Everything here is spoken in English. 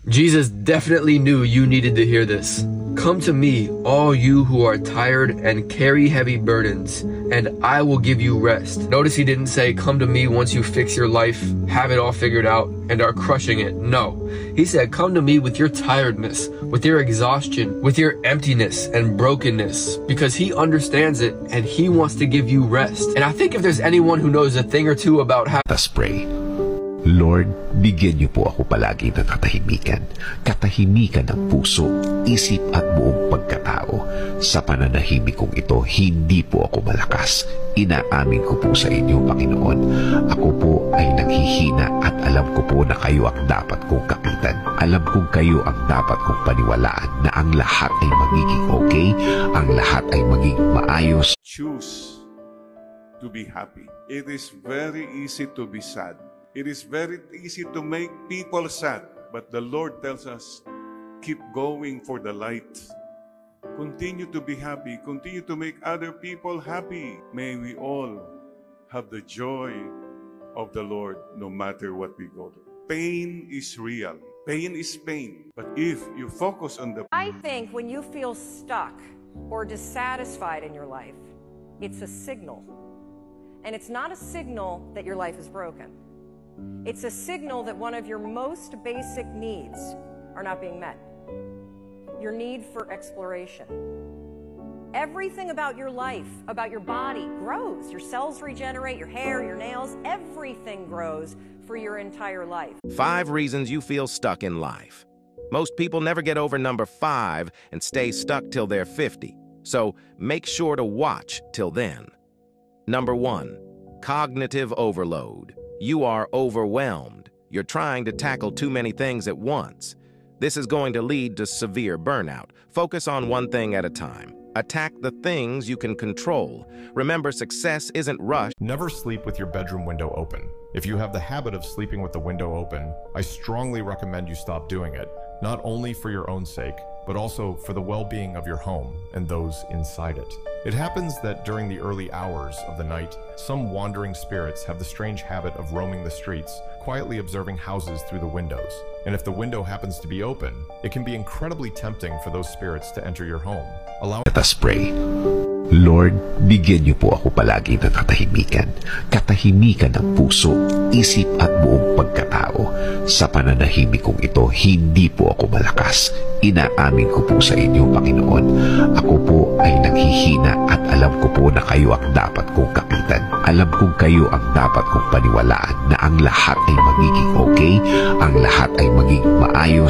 Jesus definitely knew you needed to hear this. Come to me, all you who are tired and carry heavy burdens, and I will give you rest. Notice he didn't say, come to me once you fix your life, have it all figured out, and are crushing it. No. He said, come to me with your tiredness, with your exhaustion, with your emptiness and brokenness, because he understands it and he wants to give you rest. And I think if there's anyone who knows a thing or two about how... Let's pray. Lord, bigyan niyo po ako palagi ng katahimikan. Katahimikan ng puso, isip at buong pagkatao. Sa pananahimik kong ito, hindi po ako malakas. Inaamin ko po sa inyo, Panginoon. Ako po ay naghihina at alam ko po na kayo ang dapat kong kapitan. Alam kong kayo ang dapat kong paniwalaan na ang lahat ay magiging okay, ang lahat ay magiging maayos. Choose to be happy. It is very easy to be sad. It is very easy to make people sad, but the Lord tells us, keep going for the light. Continue to be happy. Continue to make other people happy. May we all have the joy of the Lord no matter what we go through. Pain is real. Pain is pain. But if you focus on the... I think when you feel stuck or dissatisfied in your life, it's a signal. And it's not a signal that your life is broken. It's a signal that one of your most basic needs are not being met. Your need for exploration. Everything about your life, about your body grows. Your cells regenerate, your hair, your nails, everything grows for your entire life. 5 reasons you feel stuck in life. Most people never get over number 5 and stay stuck till they're 50. So make sure to watch till then. Number 1, cognitive overload. You are overwhelmed. You're trying to tackle too many things at once. This is going to lead to severe burnout. Focus on one thing at a time. Attack the things you can control. Remember, success isn't rushed. Never sleep with your bedroom window open. If you have the habit of sleeping with the window open, I strongly recommend you stop doing it, not only for your own sake, but also for the well-being of your home and those inside it. It happens that during the early hours of the night, some wandering spirits have the strange habit of roaming the streets, quietly observing houses through the windows. And if the window happens to be open, it can be incredibly tempting for those spirits to enter your home. Let us pray. Lord, bigyan niyo po ako palagi ng katahimikan. Katahimikan ng puso, isip at buong pagkatao. Sa pananahimik kong ito, hindi po ako malakas. Inaamin ko po sa inyo, Panginoon. Ako po ay naghihina at alam ko po na kayo ang dapat kong kapitan. Alam kong kayo ang dapat kong paniwalaan na ang lahat ay magiging okay, ang lahat ay magiging maayos.